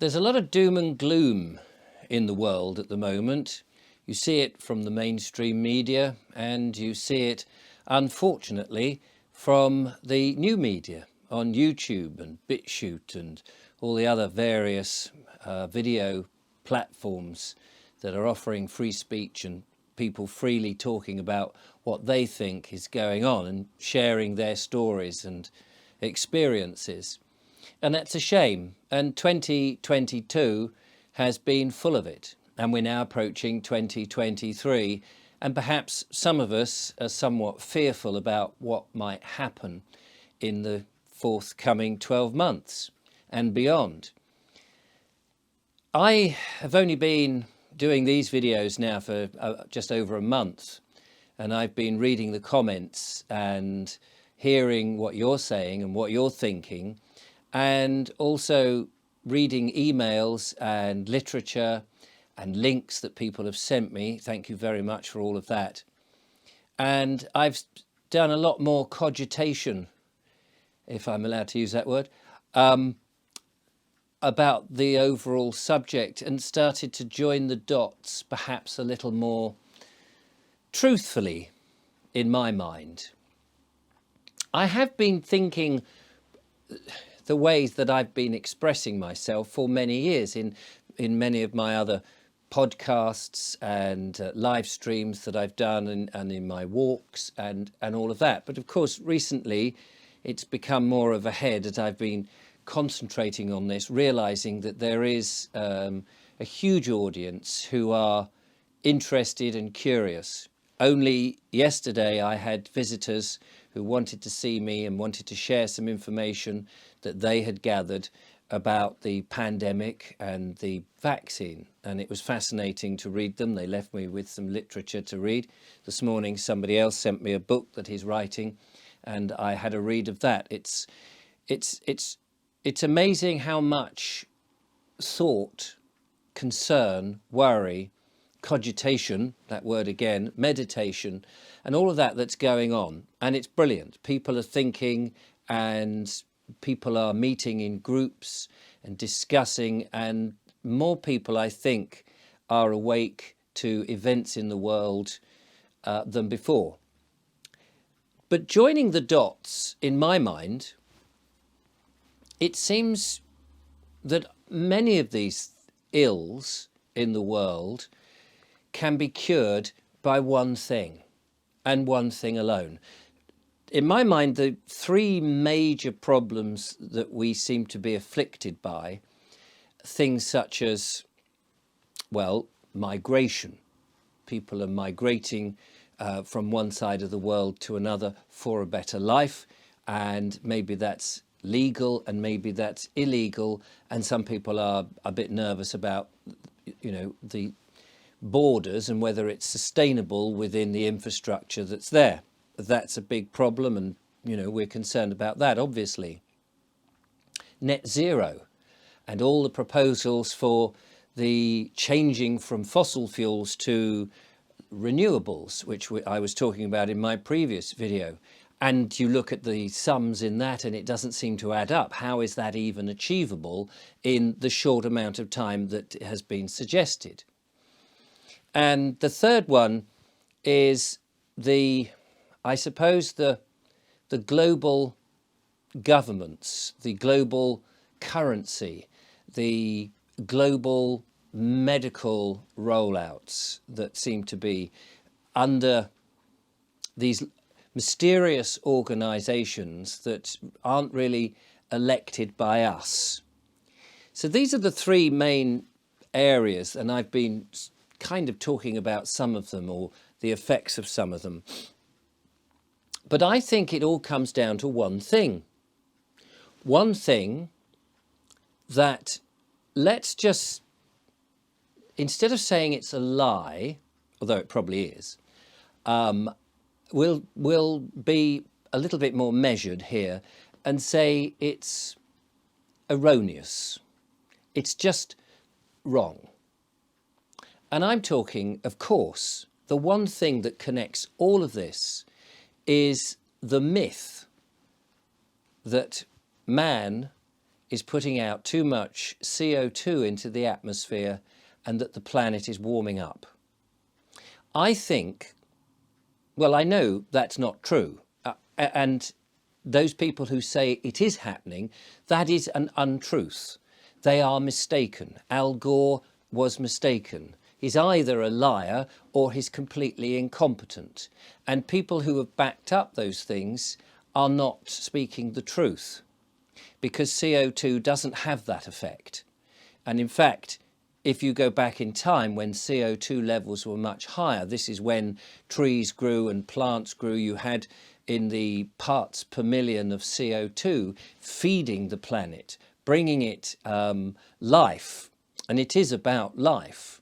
There's a lot of doom and gloom in the world at the moment. You see it from the mainstream media, and you see it, unfortunately, from the new media on YouTube and BitChute and all the other various video platforms that are offering free speech and people freely talking about what they think is going on and sharing their stories and experiences. And that's a shame. And 2022 has been full of it. And we're now approaching 2023. And perhaps some of us are somewhat fearful about what might happen in the forthcoming 12 months and beyond. I have only been doing these videos now for just over a month. And I've been reading the comments and hearing what you're saying and what you're thinking, and also reading emails and literature and links that people have sent me. Thank you very much for all of that. And I've done a lot more cogitation, if I'm allowed to use that word, about the overall subject, and started to join the dots perhaps a little more truthfully in my mind. I have been thinking the ways that I've been expressing myself for many years in many of my other podcasts and live streams that I've done, and in my walks and all of that. But of course, recently it's become more of a head as I've been concentrating on this, realizing that there is a huge audience who are interested and curious. Only yesterday I had visitors who wanted to see me and wanted to share some information that they had gathered about the pandemic and the vaccine. And it was fascinating to read them. They left me with some literature to read. This morning somebody else sent me a book that he's writing, and I had a read of that. It's amazing how much thought, concern, worry, cogitation, that word again, meditation, and all of that that's going on. And it's brilliant. People are thinking, and people are meeting in groups and discussing, and more people, I think, are awake to events in the world than before. But joining the dots, in my mind, it seems that many of these ills in the world can be cured by one thing, and one thing alone. In my mind, the three major problems that we seem to be afflicted by, things such as, well, migration. People are migrating from one side of the world to another for a better life, and maybe that's legal and maybe that's illegal, and some people are a bit nervous about, the borders and whether it's sustainable within the infrastructure that's there. That's a big problem, and we're concerned about that, obviously. Net zero and all the proposals for the changing from fossil fuels to renewables, which I was talking about in my previous video. And you look at the sums in that and it doesn't seem to add up. How is that even achievable in the short amount of time that has been suggested? And the third one is I suppose the global governments, the global currency, the global medical rollouts that seem to be under these mysterious organizations that aren't really elected by us. So these are the three main areas, and I've been kind of talking about some of them, or the effects of some of them. But I think it all comes down to one thing. One thing that, let's just, instead of saying it's a lie, although it probably is, we'll be a little bit more measured here and say it's erroneous. It's just wrong. And I'm talking, of course, the one thing that connects all of this is the myth that man is putting out too much CO2 into the atmosphere and that the planet is warming up. I think, well, I know that's not true. And those people who say it is happening, that is an untruth. They are mistaken. Al Gore was mistaken. He's either a liar or he's completely incompetent. And people who have backed up those things are not speaking the truth, because CO2 doesn't have that effect. And in fact, if you go back in time when CO2 levels were much higher, this is when trees grew and plants grew, you had in the parts per million of CO2 feeding the planet, bringing it life, and it is about life.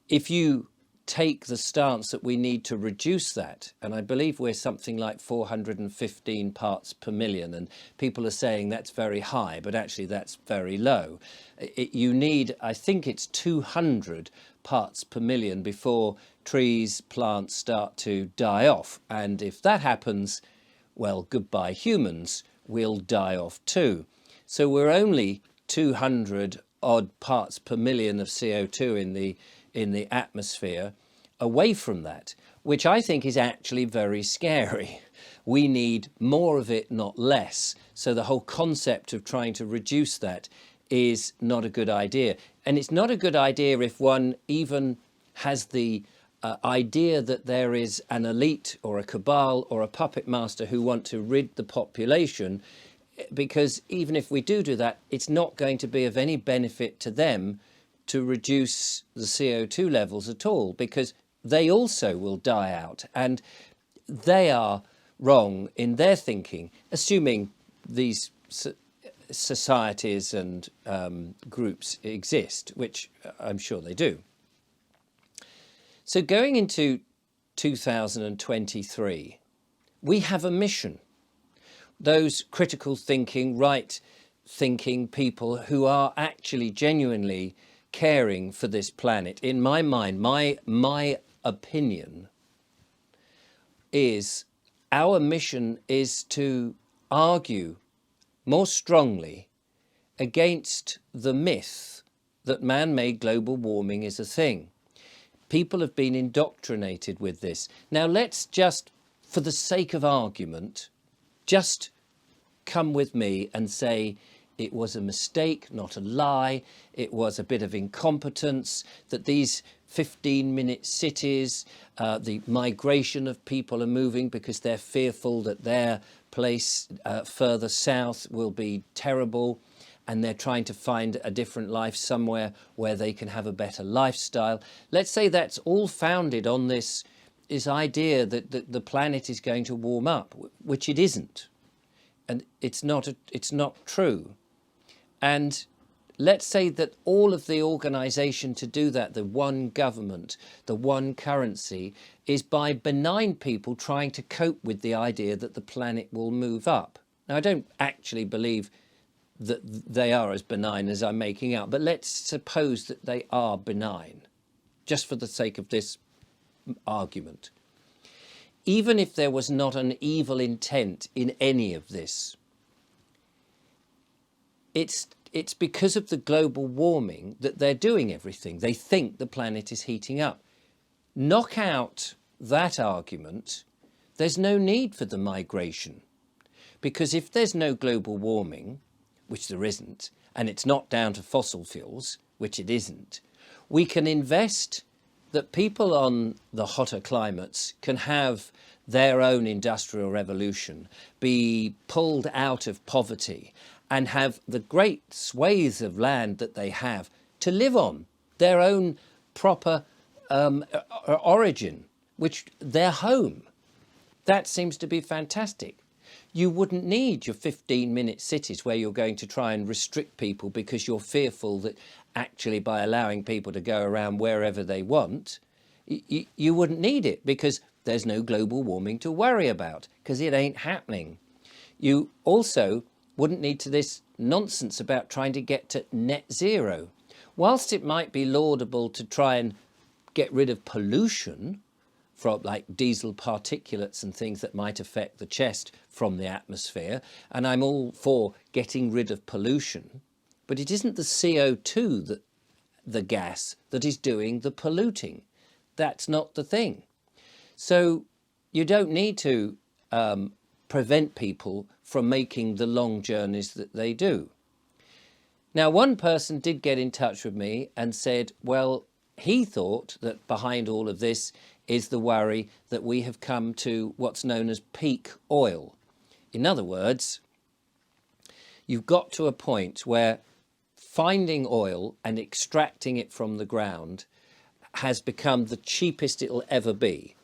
If you take the stance that we need to reduce that, and I believe we're something like 415 parts per million, and people are saying that's very high, but actually that's very low. You need, I think it's 200 parts per million before trees, plants start to die off. And if that happens, well, goodbye humans, we'll die off too. So we're only 200 odd parts per million of CO2 in the atmosphere away from that, which I think is actually very scary. We need more of it, not less. So the whole concept of trying to reduce that is not a good idea. And it's not a good idea if one even has the idea that there is an elite or a cabal or a puppet master who want to rid the population, because even if we do that, it's not going to be of any benefit to them to reduce the CO2 levels at all, because they also will die out. And they are wrong in their thinking, assuming these societies and groups exist, which I'm sure they do. So going into 2023, we have a mission. Those critical thinking, right thinking people who are actually genuinely caring for this planet, in my mind, my opinion is our mission is to argue more strongly against the myth that man-made global warming is a thing. People have been indoctrinated with this. Now let's just, for the sake of argument, just come with me and say it was a mistake, not a lie. It was a bit of incompetence, that these 15-minute cities, the migration of people are moving because they're fearful that their place further south will be terrible, and they're trying to find a different life somewhere where they can have a better lifestyle. Let's say that's all founded on this idea that the planet is going to warm up, which it isn't. And it's not true. And let's say that all of the organisation to do that, the one government, the one currency, is by benign people trying to cope with the idea that the planet will move up. Now, I don't actually believe that they are as benign as I'm making out, but let's suppose that they are benign, just for the sake of this argument. Even if there was not an evil intent in any of this, it's because of the global warming that they're doing everything. They think the planet is heating up. Knock out that argument, there's no need for the migration. Because if there's no global warming, which there isn't, and it's not down to fossil fuels, which it isn't, we can invest that people on the hotter climates can have their own industrial revolution, be pulled out of poverty, and have the great swathes of land that they have to live on, their own proper origin, which their home. That seems to be fantastic. You wouldn't need your 15-minute cities where you're going to try and restrict people because you're fearful that actually by allowing people to go around wherever they want, you wouldn't need it because there's no global warming to worry about because it ain't happening. You also wouldn't need to this nonsense about trying to get to net zero. Whilst it might be laudable to try and get rid of pollution from like diesel particulates and things that might affect the chest from the atmosphere. And I'm all for getting rid of pollution, but it isn't the CO2 that the gas that is doing the polluting. That's not the thing. So you don't need to prevent people from making the long journeys that they do. Now, one person did get in touch with me and said, well, he thought that behind all of this is the worry that we have come to what's known as peak oil. In other words, you've got to a point where finding oil and extracting it from the ground has become the cheapest it'll ever be.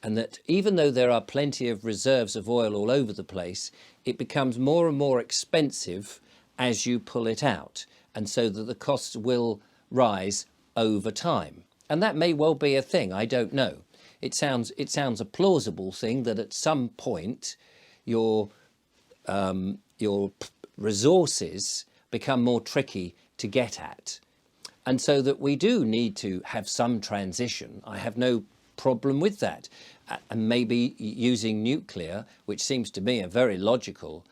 And that even though there are plenty of reserves of oil all over the place, it becomes more and more expensive as you pull it out. And so that the costs will rise over time. And that may well be a thing, I don't know. It sounds a plausible thing that at some point your resources become more tricky to get at. And so that we do need to have some transition. I have no problem with that. And maybe using nuclear, which seems to me a very logical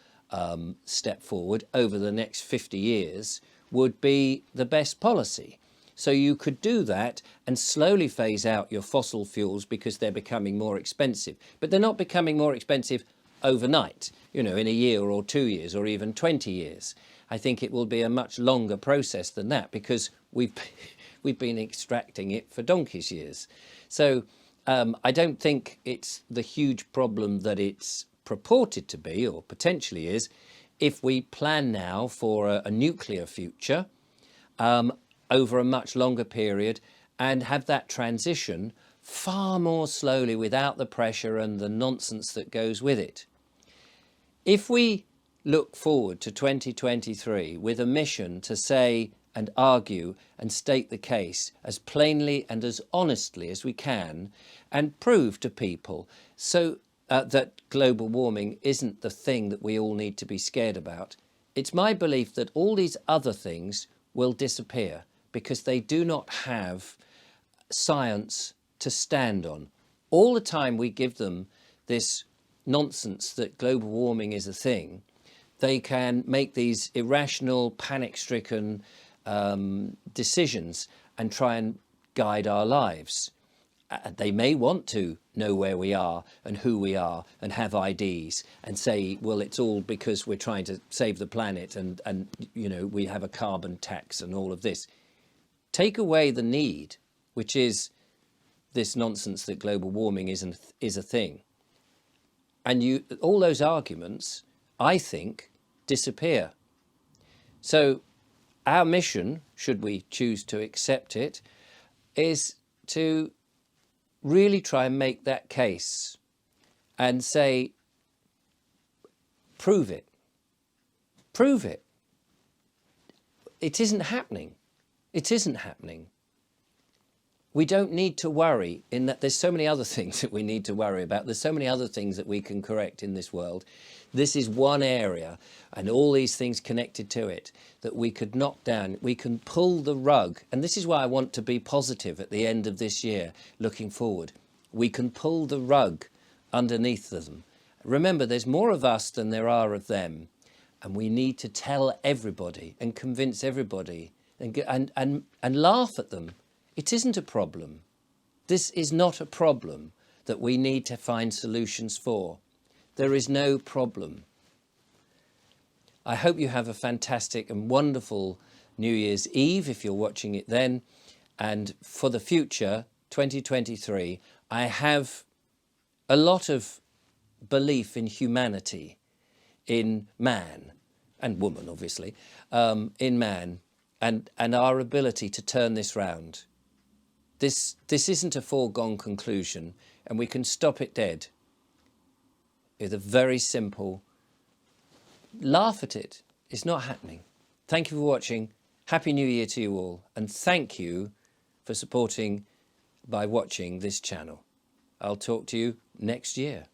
step forward over the next 50 years, would be the best policy. So you could do that and slowly phase out your fossil fuels because they're becoming more expensive. But they're not becoming more expensive overnight, you know, in a year or 2 years or even 20 years. I think it will be a much longer process than that because we've been extracting it for donkey's years. So I don't think it's the huge problem that it's purported to be or potentially is if we plan now for a nuclear future over a much longer period and have that transition far more slowly without the pressure and the nonsense that goes with it. If we look forward to 2023 with a mission to say and argue and state the case as plainly and as honestly as we can and prove to people so that global warming isn't the thing that we all need to be scared about, it's my belief that all these other things will disappear because they do not have science to stand on. All the time we give them this nonsense that global warming is a thing, they can make these irrational, panic-stricken decisions and try and guide our lives. They may want to know where we are and who we are and have IDs and say, well, it's all because we're trying to save the planet and you know, we have a carbon tax and all of this. Take away the need, which is this nonsense that global warming is a thing. And all those arguments, I think, disappear. So our mission, should we choose to accept it, is to really try and make that case and say, prove it. Prove it. It isn't happening. It isn't happening. We don't need to worry in that there's so many other things that we need to worry about. There's so many other things that we can correct in this world. This is one area and all these things connected to it that we could knock down. We can pull the rug. And this is why I want to be positive at the end of this year, looking forward. We can pull the rug underneath them. Remember, there's more of us than there are of them. And we need to tell everybody and convince everybody and laugh at them. It isn't a problem. This is not a problem that we need to find solutions for. There is no problem. I hope you have a fantastic and wonderful New Year's Eve if you're watching it then. And for the future, 2023, I have a lot of belief in humanity, in man and woman, obviously, in man and our ability to turn this round. This isn't a foregone conclusion, and we can stop it dead with a very simple laugh at it. It's not happening. Thank you for watching. Happy New Year to you all, and thank you for supporting by watching this channel. I'll talk to you next year.